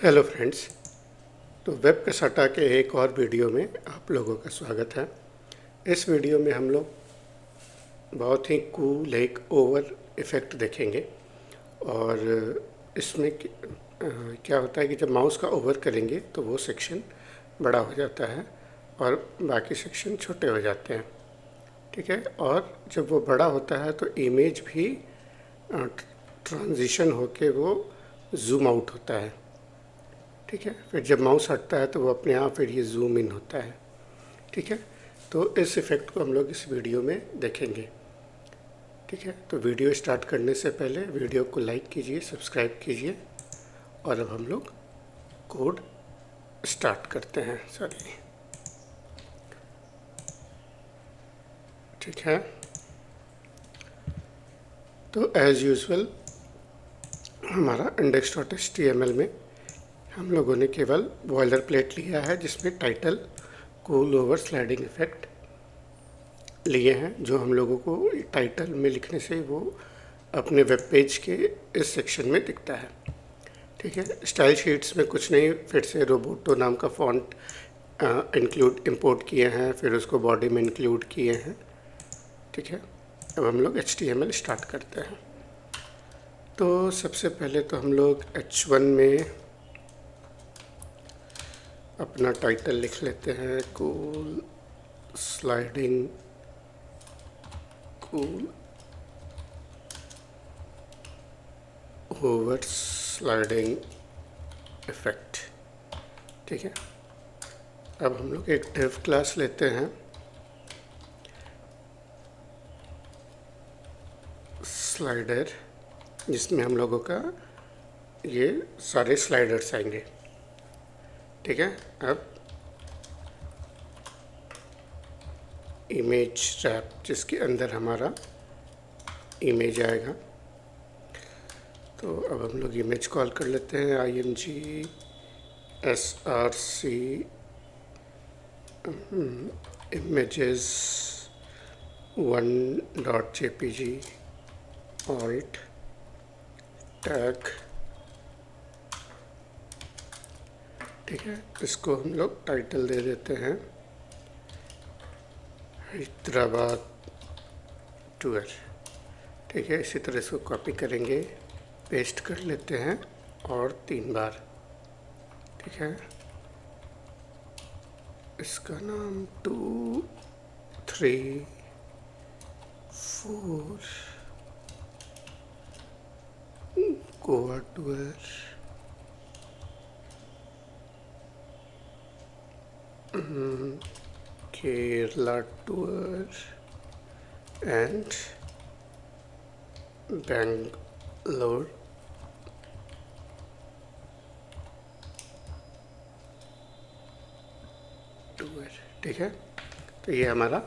Hello friends. तो web cassata के एक और वीडियो में आप लोगों का स्वागत है। इस वीडियो में हम लोग बहुत ही कूल एक ओवर इफ़ेक्ट देखेंगे और इसमें क्या होता है कि जब माउस का ओवर करेंगे तो वो सेक्शन बड़ा हो जाता है और बाकी सेक्शन छोटे हो जाते हैं। ठीक है। और जब वो बड़ा होता है तो इमेज भी ट्रांजिशन होके वो जूम आउट होता है। ठीक है। फिर जब माउस हटता है तो वो अपने आप फिर ये जूम इन होता है। ठीक है। तो इस इफ़ेक्ट को हम लोग इस वीडियो में देखेंगे। ठीक है। तो वीडियो स्टार्ट करने से पहले वीडियो को लाइक कीजिए, सब्सक्राइब कीजिए। और अब हम लोग कोड स्टार्ट करते हैं। सॉरी। ठीक है। तो एज़ यूजुअल हमारा index.html में हम लोगों ने केवल बॉयलर प्लेट लिया है जिसमें title cool over sliding effect लिए हैं, जो हम लोगों को टाइटल में लिखने से वो अपने वेब पेज के इस सेक्शन में दिखता है। ठीक है। स्टाइल शीट्स में कुछ नहीं, फिर से रोबोटो नाम का फॉन्ट इंपोर्ट किए हैं, फिर उसको बॉडी में इंक्लूड किए हैं। ठीक है। अब हम लोग HTML स्टार्ट करते हैं। तो सबसे पहले तो हम लोग H1 में अपना टाइटल लिख लेते हैं, cool sliding cool over sliding effect. ठीक है। अब हम लोग एक डिव क्लास लेते हैं स्लाइडर, जिसमें हम लोगों का ये सारे स्लाइडर्स आएंगे। ठीक है। अब इमेज रैप, जिसके अंदर हमारा इमेज आएगा। तो अब हम लोग इमेज कॉल कर लेते हैं imgsrc images 1.jpg alt tag. ठीक है। इसको हम लोग टाइटल दे देते हैं हैदराबाद टूर। ठीक है। इसी तरह इसको कॉपी करेंगे, पेस्ट कर लेते हैं और 3 बार। ठीक है। इसका नाम 2 3 4 Goa tour Kerala tour and Bangalore tour. ठीक है। तो ये हमारा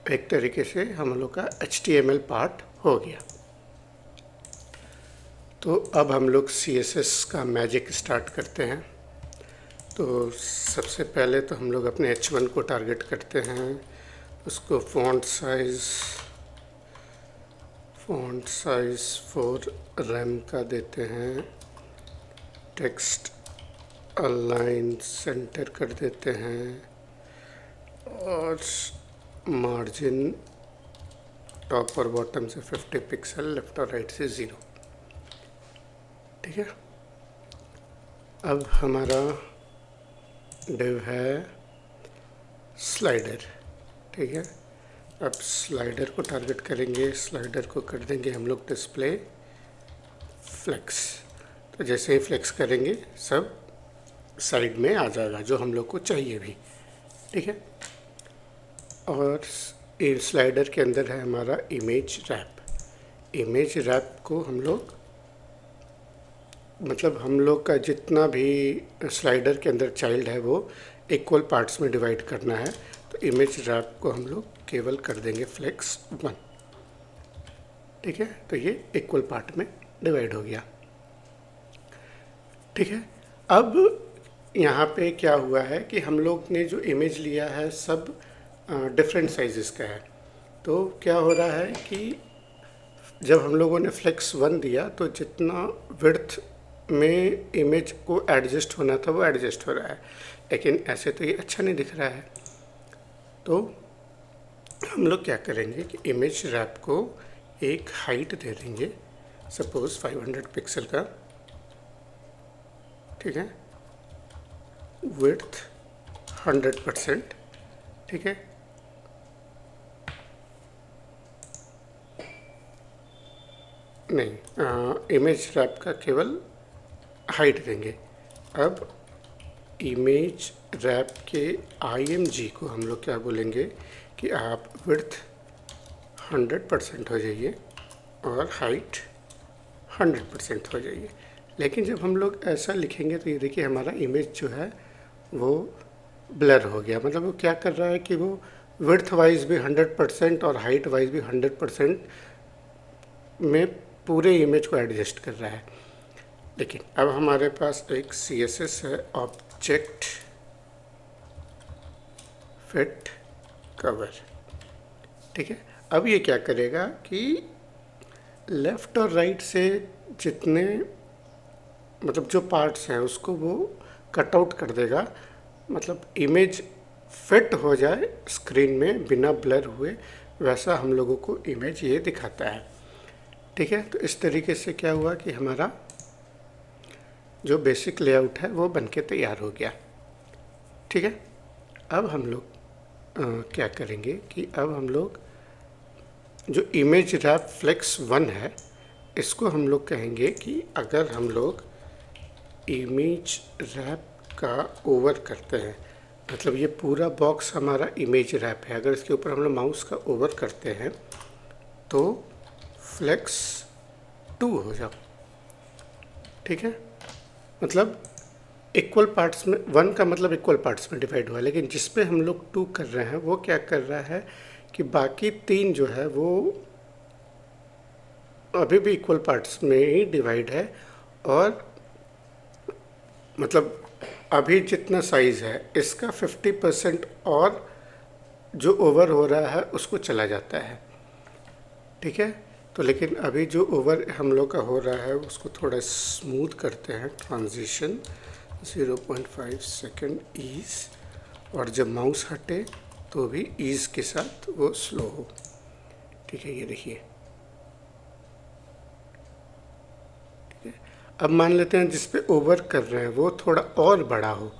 एक तरीके से हम लोग का HTML पार्ट हो गया। तो अब हम लोग CSS का मैजिक स्टार्ट करते हैं। तो सबसे पहले तो हम लोग अपने H1 को टारगेट करते हैं, उसको फ़ॉन्ट साइज़ 4 रैम का देते हैं, टेक्स्ट अलाइन सेंटर कर देते हैं और मार्जिन टॉप और बॉटम से 50 पिक्सल, लेफ़्ट और राइट से 0। ठीक है। अब हमारा डिव है स्लाइडर। ठीक है। अब स्लाइडर को टारगेट करेंगे, स्लाइडर को कर देंगे हम लोग डिस्प्ले फ्लेक्स। तो जैसे ही फ्लेक्स करेंगे सब साइड में आ जाएगा, जो हम लोग को चाहिए भी। ठीक है। और स्लाइडर के अंदर है हमारा इमेज रैप। इमेज रैप को हम लोग हम लोग का जितना भी स्लाइडर के अंदर चाइल्ड है वो इक्वल पार्ट्स में डिवाइड करना है। तो इमेज रैप को हम लोग केवल कर देंगे फ्लेक्स 1। ठीक है। तो ये इक्वल पार्ट में डिवाइड हो गया। ठीक है। अब यहाँ पे क्या हुआ है कि हम लोग ने जो इमेज लिया है सब डिफरेंट साइज़ेस का है। तो क्या हो रहा है कि जब हम लोगों ने फ्लेक्स 1 दिया तो जितना विड्थ में इमेज को एडजस्ट होना था वो एडजस्ट हो रहा है, लेकिन ऐसे तो ये अच्छा नहीं दिख रहा है। तो हम लोग क्या करेंगे कि इमेज रैप को एक हाइट दे देंगे, सपोज 500 पिक्सल का, ठीक है, विड्थ 100%, ठीक है। नहीं, इमेज रैप का केवल हाइट देंगे। अब इमेज रैप के IMG को हम लोग क्या बोलेंगे कि आप विड्थ 100% हो जाइए और हाइट 100% हो जाइए। लेकिन जब हम लोग ऐसा लिखेंगे तो ये देखिए हमारा इमेज जो है वो ब्लर हो गया। मतलब वो क्या कर रहा है कि वो विड्थ वाइज भी 100% और हाइट वाइज भी 100% में पूरे इमेज को एडजस्ट कर रहा है। लेकिन अब हमारे पास एक CSS है, ऑब्जेक्ट फिट कवर, ठीक है। अब ये क्या करेगा कि लेफ़्ट और राइट से जितने मतलब जो पार्ट्स हैं उसको वो कट आउट कर देगा, मतलब इमेज फिट हो जाए स्क्रीन में बिना ब्लर हुए, वैसा हम लोगों को इमेज ये दिखाता है, ठीक है। तो इस तरीके से क्या हुआ कि हमारा जो बेसिक लेआउट है वो बनके तैयार हो गया, ठीक है। अब हम लोग क्या करेंगे कि अब हम लोग जो इमेज रैप फ्लेक्स 1 है इसको हम लोग कहेंगे कि अगर हम लोग इमेज रैप का ओवर करते हैं, मतलब ये पूरा बॉक्स हमारा इमेज रैप है, अगर इसके ऊपर हम लोग माउस का ओवर करते हैं तो फ्लेक्स 2 हो जाओ, ठीक है। मतलब इक्वल पार्ट्स में 1 का मतलब इक्वल पार्ट्स में डिवाइड हुआ, लेकिन जिस पे हम लोग 2 कर रहे हैं वो क्या कर रहा है कि बाकी 3 जो है वो अभी भी इक्वल पार्ट्स में ही डिवाइड है, और मतलब अभी जितना साइज़ है इसका 50% और जो ओवर हो रहा है उसको चला जाता है, ठीक है। तो लेकिन अभी जो ओवर हम लोग का हो रहा है उसको थोड़ा स्मूथ करते हैं, ट्रांजिशन 0.5 सेकेंड ईज, और जब माउस हटे तो भी ईज के साथ वो स्लो हो, ठीक है। ये देखिए, ठीक है। अब मान लेते हैं जिस पे ओवर कर रहे हैं वो थोड़ा और बड़ा हो,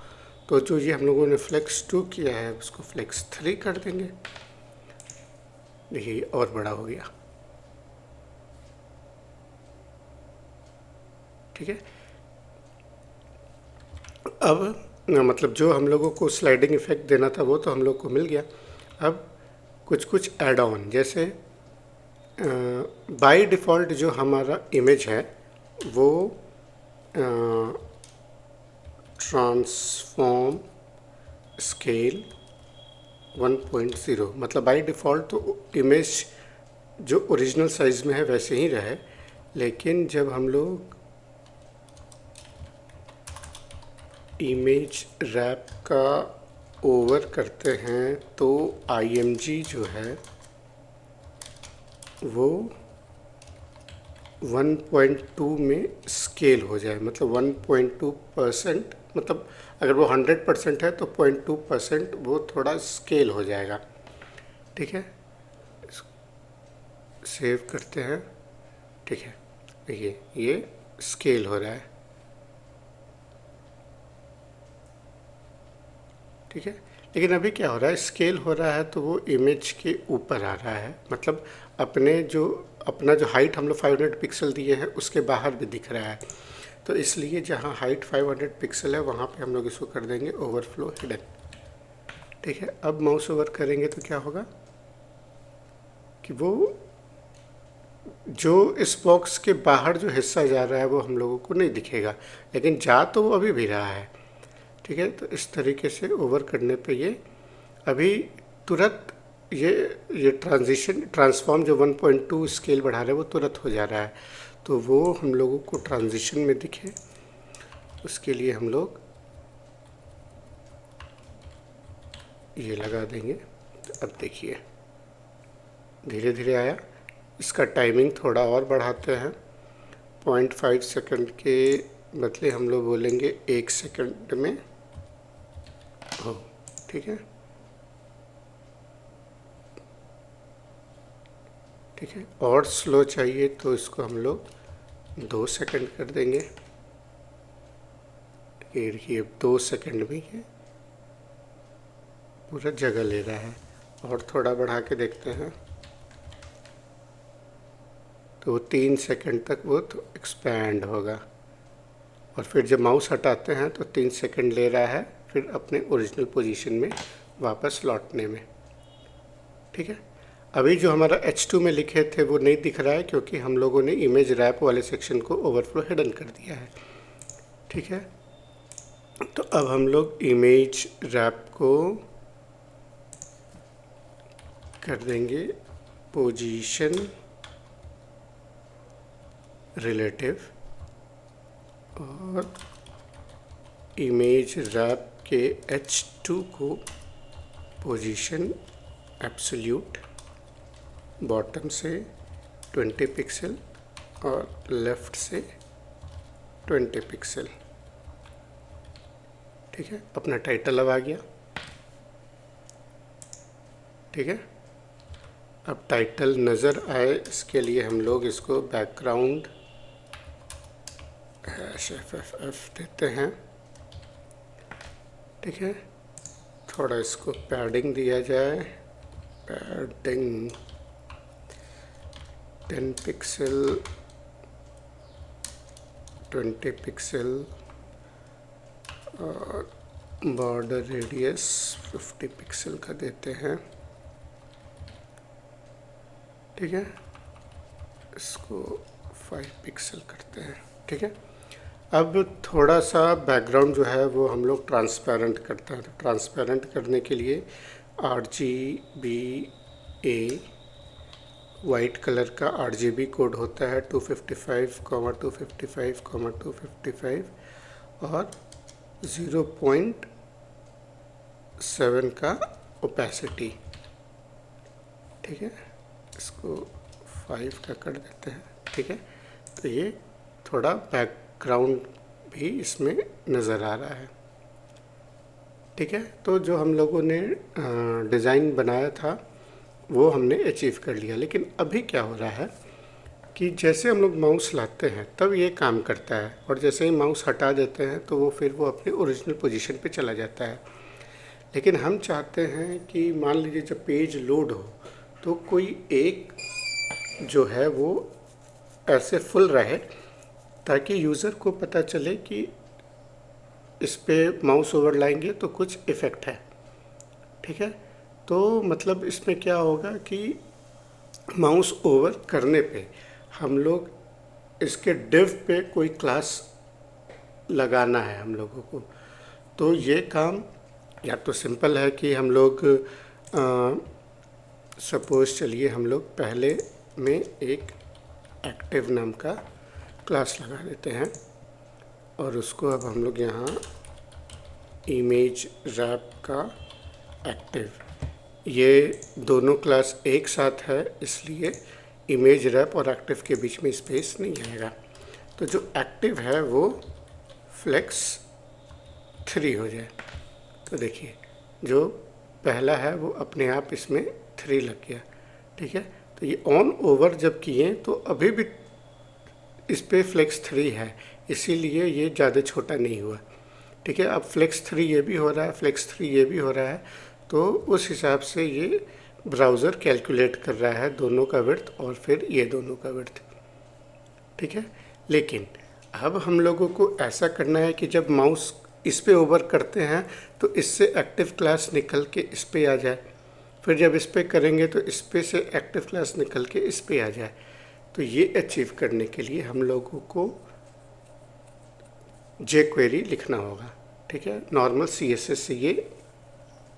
तो जो ये हम लोगों ने फ्लेक्स 2 किया है उसको फ्लेक्स 3 कर देंगे, देखिए और बड़ा हो गया, ठीक है। अब मतलब जो हम लोगों को स्लाइडिंग इफेक्ट देना था वो तो हम लोग को मिल गया। अब कुछ कुछ ऐड ऑन, जैसे बाय डिफ़ॉल्ट जो हमारा इमेज है वो ट्रांसफॉर्म स्केल 1.0, मतलब बाय डिफ़ॉल्ट तो इमेज जो ओरिजिनल साइज़ में है वैसे ही रहे, लेकिन जब हम लोग इमेज रैप का ओवर करते हैं तो IMG जो है वो 1.2 में स्केल हो जाए, मतलब 1.2%, मतलब अगर वो 100% है तो 0.2% वो थोड़ा स्केल हो जाएगा, ठीक है। सेव करते हैं, ठीक है। देखिए ये स्केल हो रहा है, ठीक है। लेकिन अभी क्या हो रहा है, स्केल हो रहा है तो वो इमेज के ऊपर आ रहा है, मतलब अपना जो हाइट हम लोग 500 पिक्सल दिए हैं उसके बाहर भी दिख रहा है। तो इसलिए जहाँ हाइट 500 पिक्सल है वहाँ पे हम लोग इसको कर देंगे ओवरफ्लो हिडन, ठीक है। अब माउस ओवर करेंगे तो क्या होगा कि वो जो इस बॉक्स के बाहर जो हिस्सा जा रहा है वो हम लोगों को नहीं दिखेगा, लेकिन जा तो वो अभी भी रहा है, ठीक है। तो इस तरीके से ओवर करने पे ये अभी तुरंत ये ट्रांसफॉर्म जो 1.2 स्केल बढ़ा रहा है वो तुरंत हो जा रहा है, तो वो हम लोगों को ट्रांजिशन में दिखे उसके लिए हम लोग ये लगा देंगे। तो अब देखिए धीरे धीरे आया, इसका टाइमिंग थोड़ा और बढ़ाते हैं, 0.5 सेकंड के बदले हम लोग बोलेंगे 1 सेकंड में हो। ठीक है, ठीक है। और स्लो चाहिए तो इसको हम लोग 2 सेकंड कर देंगे। ये देखिए 2 सेकंड में ये पूरा जगह ले रहा है। और थोड़ा बढ़ा के देखते हैं तो 3 सेकंड तक वो तो एक्सपैंड होगा। और फिर जब माउस हटाते हैं तो 3 सेकंड ले रहा है फिर अपने ओरिजिनल पोजीशन में वापस लौटने में। ठीक है, अभी जो हमारा H2 में लिखे थे वो नहीं दिख रहा है क्योंकि हम लोगों ने इमेज रैप वाले सेक्शन को ओवरफ्लो हिडन कर दिया है। ठीक है, तो अब हम लोग इमेज रैप को कर देंगे पोजीशन रिलेटिव और इमेज रैप के H2 को पोजीशन एब्सोल्यूट, बॉटम से 20 पिक्सल और लेफ़्ट से 20 पिक्सल। ठीक है, अपना टाइटल अब आ गया। ठीक है, अब टाइटल नज़र आए इसके लिए हम लोग इसको बैकग्राउंड FFF देते हैं। ठीक है, थोड़ा इसको पैडिंग दिया जाए, पैडिंग 10 पिक्सल, 20 पिक्सल और बॉर्डर रेडियस 50 पिक्सल का देते हैं। ठीक है, इसको 5 पिक्सल करते हैं। ठीक है, अब थोड़ा सा बैकग्राउंड जो है वो हम लोग ट्रांसपेरेंट करते हैं। तो ट्रांसपेरेंट करने के लिए RGBA वाइट कलर का RGB कोड होता है 255, 255, 255 और 0.7 का ओपेसिटी। ठीक है, इसको 5 का कर देते हैं। ठीक है, तो ये थोड़ा बैकग्राउंड भी इसमें नज़र आ रहा है। ठीक है, तो जो हम लोगों ने डिज़ाइन बनाया था वो हमने अचीव कर लिया। लेकिन अभी क्या हो रहा है कि जैसे हम लोग माउस लाते हैं तब ये काम करता है और जैसे ही माउस हटा देते हैं तो वो फिर वो अपनी ओरिजिनल पोजीशन पे चला जाता है। लेकिन हम चाहते हैं कि मान लीजिए जब पेज लोड हो तो कोई एक जो है वो ऐसे फुल रहे ताकि यूज़र को पता चले कि इस पे माउस ओवर लाएंगे तो कुछ इफ़ेक्ट है। ठीक है, तो मतलब इसमें क्या होगा कि माउस ओवर करने पे हम लोग इसके डिव पे कोई क्लास लगाना है हम लोगों को। तो ये काम या तो सिंपल है कि हम लोग सपोज़ चलिए हम लोग पहले में एक एक्टिव नाम का क्लास लगा देते हैं और उसको अब हम लोग यहाँ इमेज रैप का एक्टिव, ये दोनों क्लास एक साथ है इसलिए इमेज रैप और एक्टिव के बीच में स्पेस नहीं आएगा। तो जो एक्टिव है वो फ्लेक्स 3 हो जाए। तो देखिए जो पहला है वो अपने आप इसमें 3 लग गया। ठीक है, तो ये ऑन ओवर जब किए तो अभी भी इस पे फ्लेक्स 3 है इसीलिए ये ज़्यादा छोटा नहीं हुआ। ठीक है, अब फ्लेक्स 3 ये भी हो रहा है, फ्लेक्स 3 ये भी हो रहा है, तो उस हिसाब से ये ब्राउज़र कैलकुलेट कर रहा है दोनों का विड्थ और फिर ये दोनों का विड्थ। ठीक है, लेकिन अब हम लोगों को ऐसा करना है कि जब माउस इस पे ओवर करते हैं तो इससे एक्टिव क्लास निकल के इस पे आ जाए, फिर जब इस पे करेंगे तो इस पे से एक्टिव क्लास निकल के इस पे आ जाए। तो ये अचीव करने के लिए हम लोगों को jQuery लिखना होगा। ठीक है, नॉर्मल CSS से ये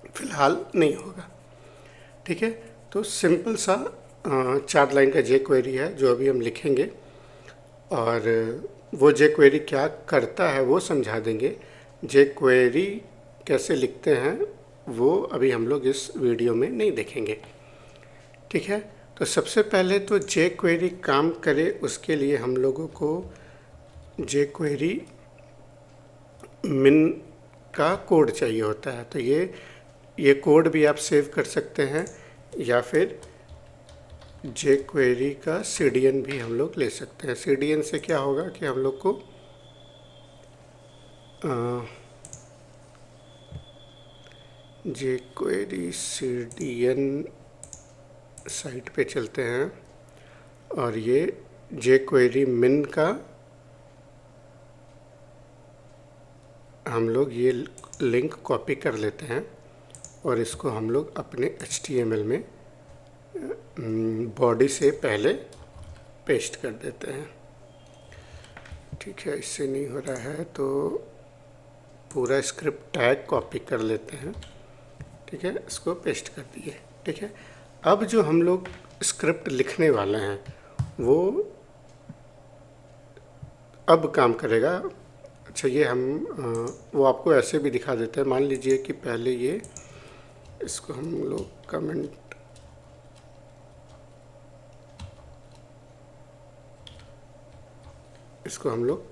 फ़िलहाल नहीं होगा। ठीक है, तो सिंपल सा 4 लाइन का jQuery है जो अभी हम लिखेंगे और वो jQuery क्या करता है वो समझा देंगे। jQuery कैसे लिखते हैं वो अभी हम लोग इस वीडियो में नहीं देखेंगे। ठीक है, तो सबसे पहले तो जे क्वेरी काम करे उसके लिए हम लोगों को जे क्वेरी मिन का कोड चाहिए होता है। तो ये कोड भी आप सेव कर सकते हैं, या फिर जे क्वेरी का CDN भी हम लोग ले सकते हैं। CDN से क्या होगा कि हम लोग को जे क्वेरी CDN साइट पे चलते हैं और ये जे क्वेरी मिन का हम लोग ये लिंक कॉपी कर लेते हैं और इसको हम लोग अपने HTML में बॉडी से पहले पेस्ट कर देते हैं। ठीक है, इससे नहीं हो रहा है तो पूरा स्क्रिप्ट टैग कॉपी कर लेते हैं। ठीक है, इसको पेस्ट कर दिए। ठीक है, अब जो हम लोग स्क्रिप्ट लिखने वाले हैं वो अब काम करेगा। अच्छा, ये हम वो आपको ऐसे भी दिखा देते हैं। मान लीजिए कि पहले ये इसको हम लोग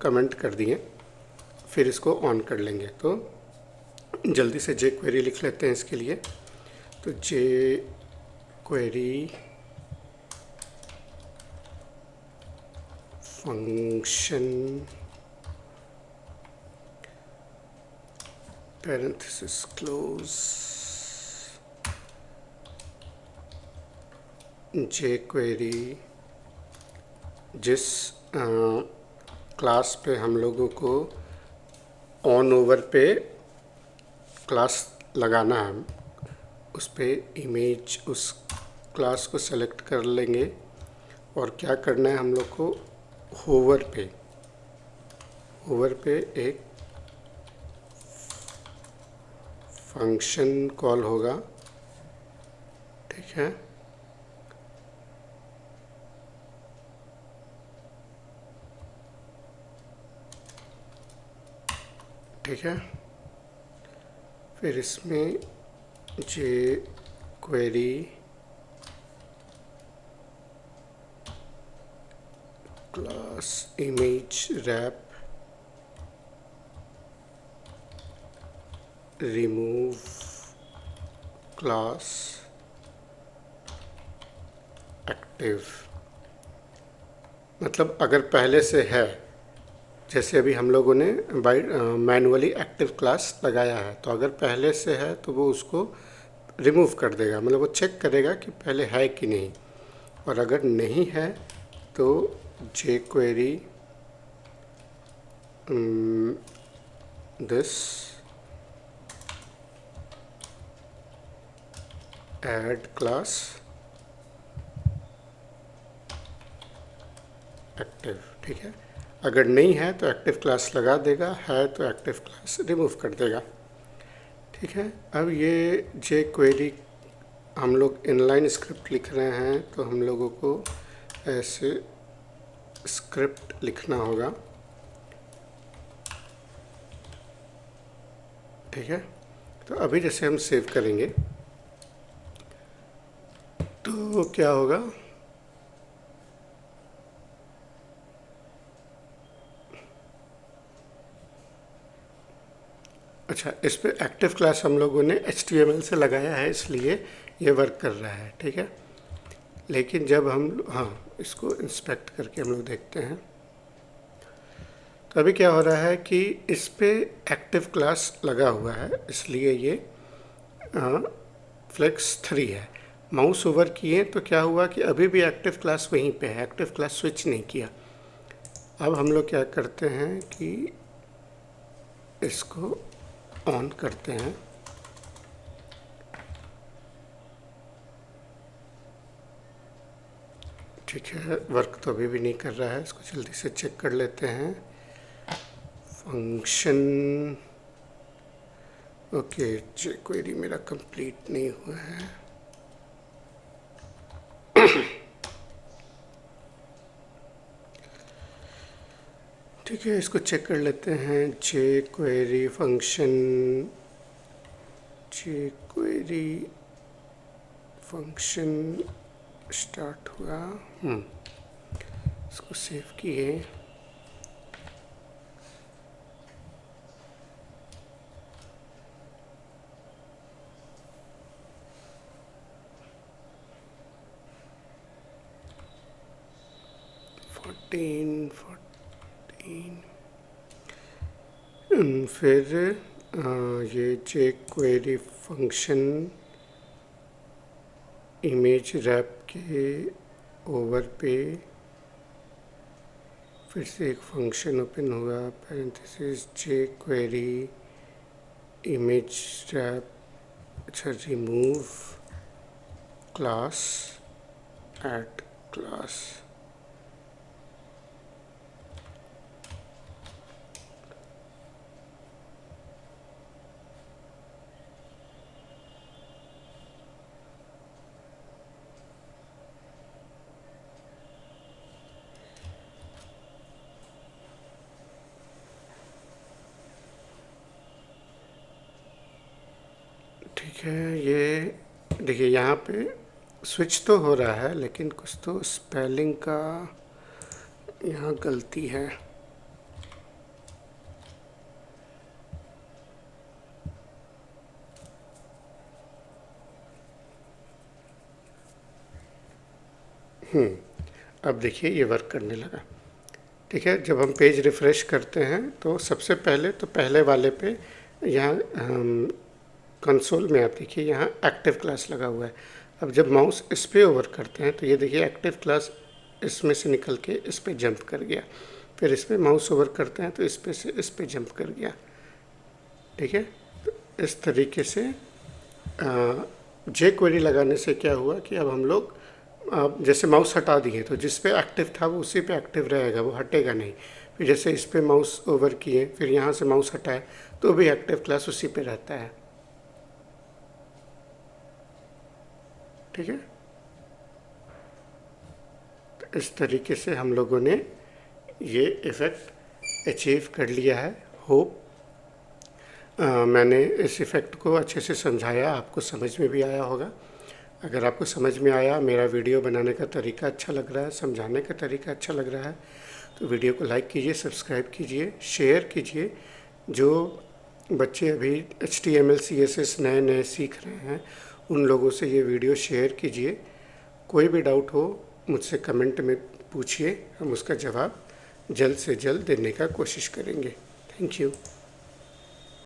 कमेंट कर दिए, फिर इसको ऑन कर लेंगे। तो जल्दी से जे क्वेरी लिख लेते हैं इसके लिए। तो जे क्वेरी फंक्शन parenthesis क्लोज जे क्वेरी जिस क्लास पे हम लोगों को ऑन ओवर पे क्लास लगाना है, उस पे इमेज उस क्लास को सेलेक्ट कर लेंगे और क्या करना है हम लोग को होवर पे एक फंक्शन कॉल होगा। ठीक है, फिर इसमें jQuery class image wrap remove class active. मतलब अगर पहले से है, जैसे अभी हम लोगों ने मैनुअली एक्टिव क्लास लगाया है, तो अगर पहले से है तो वो उसको रिमूव कर देगा। मतलब वो चेक करेगा कि पहले है कि नहीं, और अगर नहीं है तो jQuery this add class active. ठीक है, अगर नहीं है तो एक्टिव क्लास लगा देगा, है तो एक्टिव क्लास रिमूव कर देगा। ठीक है, अब ये जे क्वेरी हम लोग इनलाइन स्क्रिप्ट लिख रहे हैं, तो हम लोगों को ऐसे स्क्रिप्ट लिखना होगा। ठीक है, तो अभी जैसे हम सेव करेंगे तो क्या होगा, अच्छा, इस पे एक्टिव क्लास हम लोगों ने HTML से लगाया है, इसलिए ये वर्क कर रहा है। ठीक है, लेकिन जब हम इसको इंस्पेक्ट करके हम लोग देखते हैं तो अभी क्या हो रहा है कि इस पे एक्टिव क्लास लगा हुआ है, इसलिए ये फ्लेक्स 3 है। माउस ओवर किए तो क्या हुआ कि अभी भी एक्टिव क्लास वहीं पे है, एक्टिव क्लास स्विच नहीं किया। अब हम लोग क्या करते हैं कि इसको ऑन करते हैं। ठीक है, वर्क तो अभी भी नहीं कर रहा है, इसको जल्दी से चेक कर लेते हैं। फंक्शन ओके, जे क्वेरी मेरा कंप्लीट नहीं हुआ है। ठीक है, इसको चेक कर लेते हैं। जे क्वेरी फंक्शन स्टार्ट हुआ। इसको सेव किए। फिर ये jQuery फंक्शन इमेज रैप के ओवर पे फिर से एक फंक्शन ओपन हुआ, पैरेंथेसिस jQuery इमेज रैप, अच्छा रिमूव क्लास ऐड क्लास। ठीक है, ये देखिए यहाँ पे स्विच तो हो रहा है लेकिन कुछ तो स्पेलिंग का यहाँ गलती है। अब देखिए ये वर्क करने लगा। ठीक है, जब हम पेज रिफ़्रेश करते हैं तो सबसे पहले तो पहले वाले पे यहाँ कंसोल में आप देखिए यहाँ एक्टिव क्लास लगा हुआ है। अब जब माउस इस पे ओवर करते हैं तो ये देखिए एक्टिव क्लास इसमें से निकल के इस पे जंप कर गया। फिर इस पे माउस ओवर करते हैं तो इस पे से इस पे जंप कर गया। ठीक है, तो इस तरीके से jQuery लगाने से क्या हुआ कि अब हम लोग जैसे माउस हटा दिए तो जिस पे एक्टिव था वो उसी पे एक्टिव रहेगा, वो हटेगा नहीं। फिर जैसे इस पे माउस ओवर किए फिर यहाँ से माउस हटाए तो भी एक्टिव क्लास उसी पे रहता है। ठीक है, तो इस तरीके से हम लोगों ने ये इफ़ेक्ट अचीव कर लिया है। होप मैंने इस इफ़ेक्ट को अच्छे से समझाया, आपको समझ में भी आया होगा। अगर आपको समझ में आया, मेरा वीडियो बनाने का तरीका अच्छा लग रहा है, समझाने का तरीका अच्छा लग रहा है, तो वीडियो को लाइक कीजिए, सब्सक्राइब कीजिए, शेयर कीजिए। जो बच्चे अभी HTML CSS नए नए सीख रहे हैं उन लोगों से ये वीडियो शेयर कीजिए। कोई भी डाउट हो मुझसे कमेंट में पूछिए, हम उसका जवाब जल्द से जल्द देने का कोशिश करेंगे। Thank you.